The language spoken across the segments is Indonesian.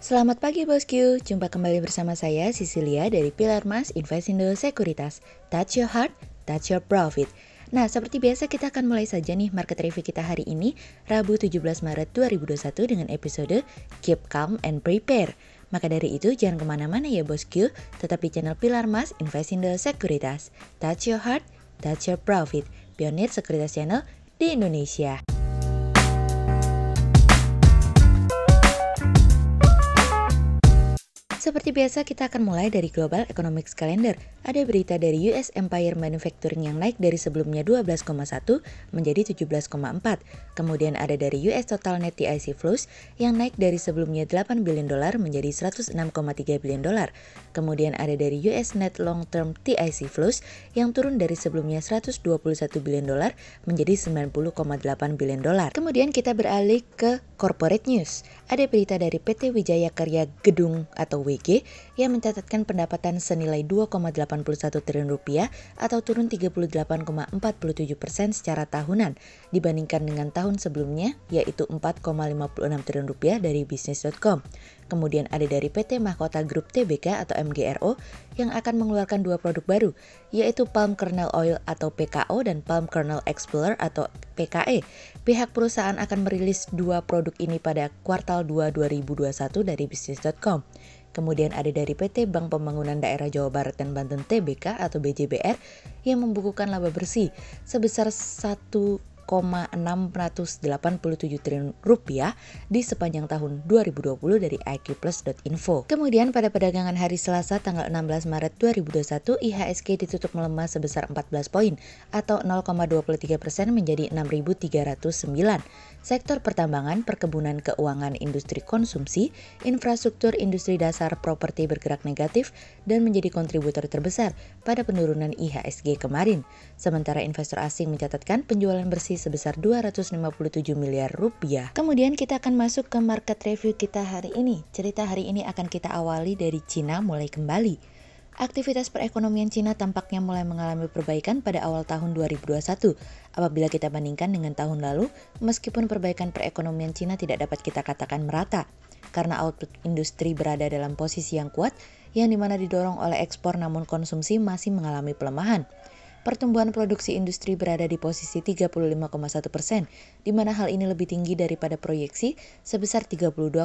Selamat pagi bosku, jumpa kembali bersama saya Cecilia dari Pilar Mas Investindo Sekuritas. Touch your heart, touch your profit. Nah, seperti biasa kita akan mulai saja nih market review kita hari ini, Rabu 17 Maret 2021 dengan episode Keep Calm and Prepare. Maka dari itu jangan kemana-mana ya bosku, tetap di channel Pilar Mas Investindo Sekuritas. Touch your heart, touch your profit. Pionir Sekuritas Channel di Indonesia. Seperti biasa kita akan mulai dari Global Economics Calendar. Ada berita dari US Empire Manufacturing yang naik dari sebelumnya 12,1 menjadi 17,4. Kemudian ada dari US Total Net TIC Flows yang naik dari sebelumnya 8 billion dolar menjadi 106,3 billion dolar. Kemudian ada dari US Net Long Term TIC Flows yang turun dari sebelumnya 121 billion dolar menjadi 90,8 billion dolar. Kemudian kita beralih ke Corporate News. Ada berita dari PT Wijaya Karya Gedung atau WG yang mencatatkan pendapatan senilai 2,81 triliun rupiah atau turun 38,47% secara tahunan dibandingkan dengan tahun sebelumnya yaitu 4,56 triliun rupiah dari bisnis.com. Kemudian ada dari PT Mahkota Group Tbk atau MGRO yang akan mengeluarkan dua produk baru yaitu Palm Kernel Oil atau PKO dan Palm Kernel Explorer atau PKE. Pihak perusahaan akan merilis dua produk ini pada kuartal 2 2021 dari bisnis.com. Kemudian ada dari PT Bank Pembangunan Daerah Jawa Barat dan Banten Tbk atau BJBR yang membukukan laba bersih sebesar 1,687 triliun rupiah di sepanjang tahun 2020 dari iqplus.info. Kemudian pada perdagangan hari Selasa tanggal 16 Maret 2021 IHSG ditutup melemah sebesar 14 poin atau 0,23% menjadi 6.309. Sektor pertambangan, perkebunan, keuangan, industri konsumsi, infrastruktur, industri dasar, properti bergerak negatif dan menjadi kontributor terbesar pada penurunan IHSG kemarin. Sementara investor asing mencatatkan penjualan bersih sebesar 257 miliar rupiah. Kemudian kita akan masuk ke market review kita hari ini. Cerita hari ini akan kita awali dari Cina mulai kembali. Aktivitas perekonomian Cina tampaknya mulai mengalami perbaikan pada awal tahun 2021. Apabila kita bandingkan dengan tahun lalu, meskipun perbaikan perekonomian Cina tidak dapat kita katakan merata, karena output industri berada dalam posisi yang kuat, yang dimana didorong oleh ekspor namun konsumsi masih mengalami pelemahan. Pertumbuhan produksi industri berada di posisi 35,1%, di mana hal ini lebih tinggi daripada proyeksi sebesar 32,2%.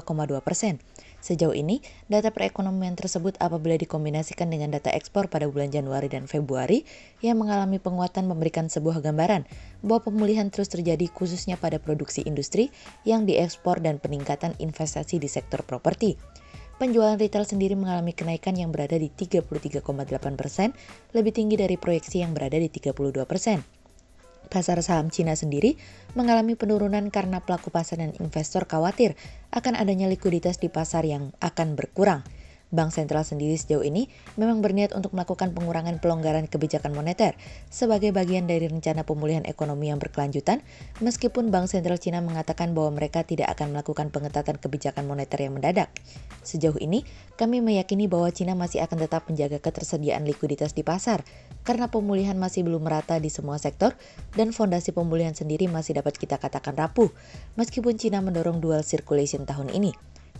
Sejauh ini, data perekonomian tersebut apabila dikombinasikan dengan data ekspor pada bulan Januari dan Februari yang mengalami penguatan memberikan sebuah gambaran bahwa pemulihan terus terjadi khususnya pada produksi industri yang diekspor dan peningkatan investasi di sektor properti. Penjualan retail sendiri mengalami kenaikan yang berada di 33,8%, lebih tinggi dari proyeksi yang berada di 32%. Pasar saham Cina sendiri mengalami penurunan karena pelaku pasar dan investor khawatir akan adanya likuiditas di pasar yang akan berkurang. Bank sentral sendiri sejauh ini memang berniat untuk melakukan pengurangan pelonggaran kebijakan moneter sebagai bagian dari rencana pemulihan ekonomi yang berkelanjutan, meskipun Bank Sentral Cina mengatakan bahwa mereka tidak akan melakukan pengetatan kebijakan moneter yang mendadak. Sejauh ini, kami meyakini bahwa Cina masih akan tetap menjaga ketersediaan likuiditas di pasar, karena pemulihan masih belum merata di semua sektor dan fondasi pemulihan sendiri masih dapat kita katakan rapuh, meskipun Cina mendorong dual circulation tahun ini.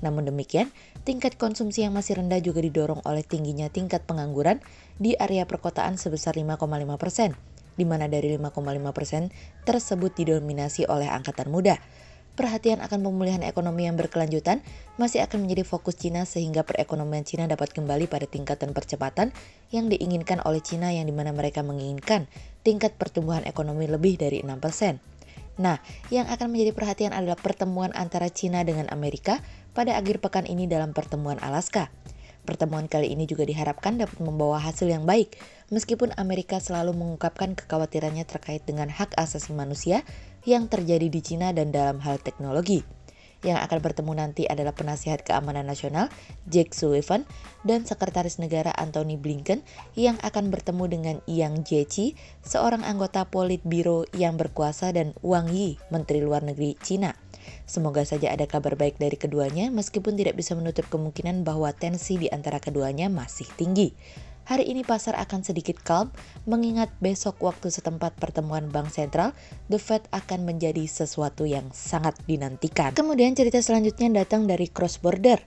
Namun demikian, tingkat konsumsi yang masih rendah juga didorong oleh tingginya tingkat pengangguran di area perkotaan sebesar 5,5%, di mana dari 5,5% tersebut didominasi oleh angkatan muda. Perhatian akan pemulihan ekonomi yang berkelanjutan masih akan menjadi fokus Cina sehingga perekonomian Cina dapat kembali pada tingkatan percepatan yang diinginkan oleh Cina yang dimana mereka menginginkan tingkat pertumbuhan ekonomi lebih dari 6%. Nah, yang akan menjadi perhatian adalah pertemuan antara Cina dengan Amerika pada akhir pekan ini dalam pertemuan Alaska. Pertemuan kali ini juga diharapkan dapat membawa hasil yang baik, meskipun Amerika selalu mengungkapkan kekhawatirannya terkait dengan hak asasi manusia yang terjadi di Cina dan dalam hal teknologi. Yang akan bertemu nanti adalah Penasihat Keamanan Nasional Jake Sullivan dan Sekretaris Negara Antony Blinken yang akan bertemu dengan Yang Jiechi, seorang anggota Politbiro yang berkuasa, dan Wang Yi, Menteri Luar Negeri Cina. Semoga saja ada kabar baik dari keduanya meskipun tidak bisa menutup kemungkinan bahwa tensi di antara keduanya masih tinggi. Hari ini pasar akan sedikit calm, mengingat besok waktu setempat pertemuan Bank Sentral, The Fed akan menjadi sesuatu yang sangat dinantikan. Kemudian cerita selanjutnya datang dari cross border.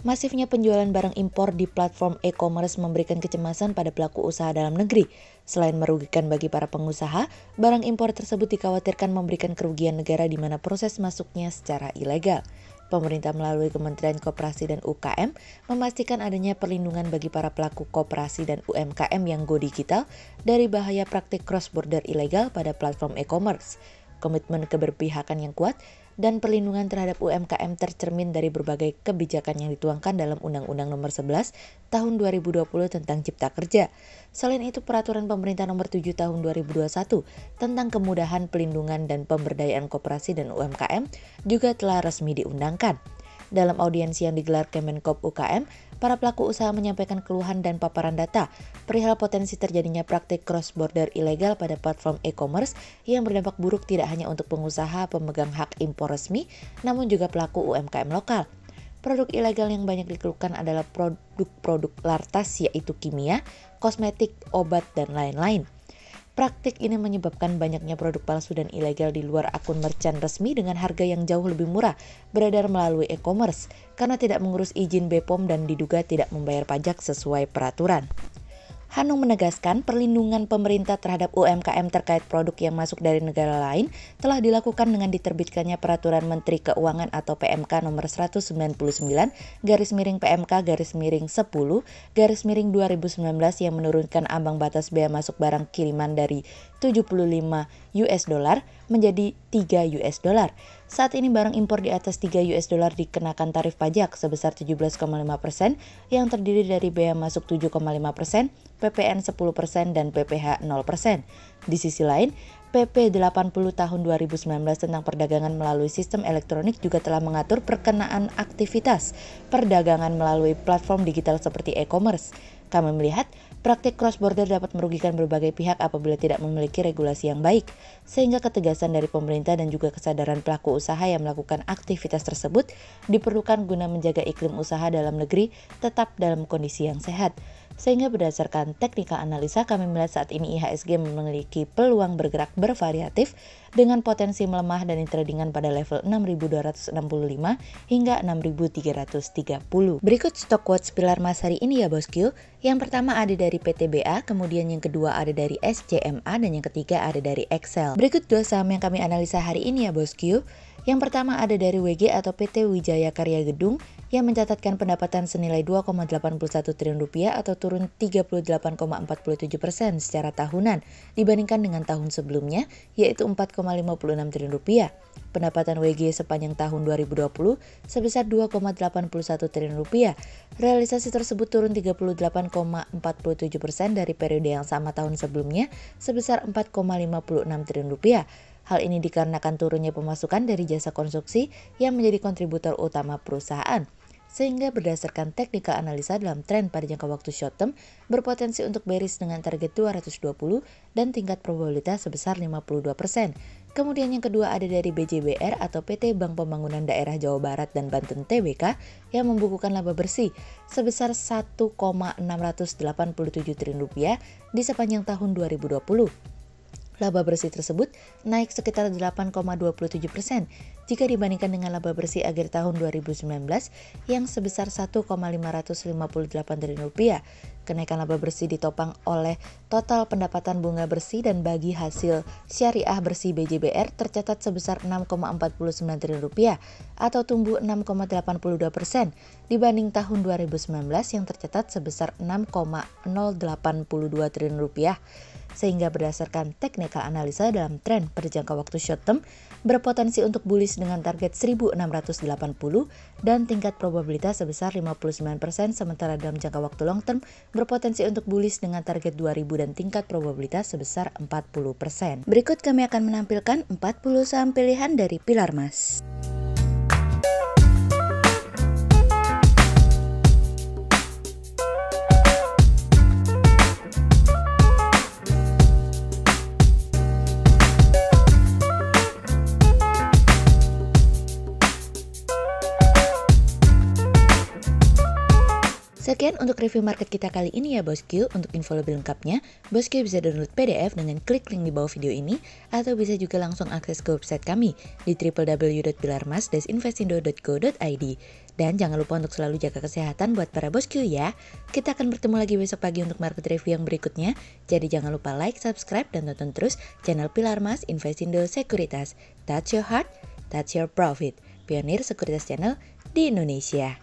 Masifnya penjualan barang impor di platform e-commerce memberikan kecemasan pada pelaku usaha dalam negeri. Selain merugikan bagi para pengusaha, barang impor tersebut dikhawatirkan memberikan kerugian negara di mana proses masuknya secara ilegal. Pemerintah melalui Kementerian Koperasi dan UKM memastikan adanya perlindungan bagi para pelaku koperasi dan UMKM yang go digital dari bahaya praktik cross-border ilegal pada platform e-commerce. Komitmen keberpihakan yang kuat dan perlindungan terhadap UMKM tercermin dari berbagai kebijakan yang dituangkan dalam Undang-Undang Nomor 11 Tahun 2020 tentang Cipta Kerja. Selain itu, Peraturan Pemerintah Nomor 7 Tahun 2021 tentang kemudahan pelindungan dan pemberdayaan koperasi dan UMKM juga telah resmi diundangkan. Dalam audiensi yang digelar Kemenkop UKM, para pelaku usaha menyampaikan keluhan dan paparan data perihal potensi terjadinya praktik cross-border ilegal pada platform e-commerce yang berdampak buruk tidak hanya untuk pengusaha pemegang hak impor resmi, namun juga pelaku UMKM lokal. Produk ilegal yang banyak dikeluhkan adalah produk-produk lartas yaitu kimia, kosmetik, obat, dan lain-lain. Praktik ini menyebabkan banyaknya produk palsu dan ilegal di luar akun merchant resmi dengan harga yang jauh lebih murah beredar melalui e-commerce karena tidak mengurus izin BPOM dan diduga tidak membayar pajak sesuai peraturan. Hanung menegaskan perlindungan pemerintah terhadap UMKM terkait produk yang masuk dari negara lain telah dilakukan dengan diterbitkannya Peraturan Menteri Keuangan atau PMK nomor 199/10/10/2019 yang menurunkan ambang batas bea masuk barang kiriman dari $75 menjadi $3. Saat ini barang impor di atas $3 dikenakan tarif pajak sebesar 17,5% yang terdiri dari bea masuk 7,5%, PPN 10%, dan PPh 0%. Di sisi lain, PP 80 tahun 2019 tentang perdagangan melalui sistem elektronik juga telah mengatur perkenaan aktivitas perdagangan melalui platform digital seperti e-commerce. Kami melihat praktik cross-border dapat merugikan berbagai pihak apabila tidak memiliki regulasi yang baik, sehingga ketegasan dari pemerintah dan juga kesadaran pelaku usaha yang melakukan aktivitas tersebut diperlukan guna menjaga iklim usaha dalam negeri tetap dalam kondisi yang sehat. Sehingga berdasarkan teknikal analisa, kami melihat saat ini IHSG memiliki peluang bergerak bervariatif dengan potensi melemah dan tradingan pada level 6.265 hingga 6.330. Berikut stok quotes pilar emas hari ini ya bosku. Yang pertama ada dari PTBA, kemudian yang kedua ada dari SCMA, dan yang ketiga ada dari Excel. Berikut dua saham yang kami analisa hari ini ya bosku. Yang pertama ada dari WG atau PT Wijaya Karya Gedung yang mencatatkan pendapatan senilai 2,81 triliun rupiah atau turun 38,47% secara tahunan dibandingkan dengan tahun sebelumnya, yaitu 4,56 triliun rupiah. Pendapatan WG sepanjang tahun 2020 sebesar 2,81 triliun rupiah. Realisasi tersebut turun 38,47% dari periode yang sama tahun sebelumnya sebesar 4,56 triliun rupiah. Hal ini dikarenakan turunnya pemasukan dari jasa konstruksi yang menjadi kontributor utama perusahaan. Sehingga berdasarkan teknikal analisa dalam tren pada jangka waktu short term berpotensi untuk bearish dengan target 220 dan tingkat probabilitas sebesar 52%. Kemudian yang kedua ada dari BJBR atau PT Bank Pembangunan Daerah Jawa Barat dan Banten Tbk yang membukukan laba bersih sebesar 1,687 triliun rupiah di sepanjang tahun 2020. Laba bersih tersebut naik sekitar 8,27% jika dibandingkan dengan laba bersih akhir tahun 2019 yang sebesar 1,558 triliun rupiah. Kenaikan laba bersih ditopang oleh total pendapatan bunga bersih dan bagi hasil syariah bersih BJBR tercatat sebesar 6,49 triliun rupiah atau tumbuh 6,82% dibanding tahun 2019 yang tercatat sebesar 6,082 triliun rupiah. Sehingga berdasarkan teknikal analisa dalam tren pada jangka waktu short term berpotensi untuk bullish dengan target 1680 dan tingkat probabilitas sebesar 59%, sementara dalam jangka waktu long term berpotensi untuk bullish dengan target 2000 dan tingkat probabilitas sebesar 40%. Berikut kami akan menampilkan 40 saham pilihan dari pilar emas. Sekian untuk review market kita kali ini ya bosku. Untuk info lebih lengkapnya, bosku bisa download PDF dengan klik link di bawah video ini, atau bisa juga langsung akses ke website kami di www.pilarmas-investindo.co.id. Dan jangan lupa untuk selalu jaga kesehatan buat para bosku ya. Kita akan bertemu lagi besok pagi untuk market review yang berikutnya. Jadi jangan lupa like, subscribe, dan tonton terus channel Pilar Mas Investindo Sekuritas. Touch your heart, touch your profit. Pionir Sekuritas Channel di Indonesia.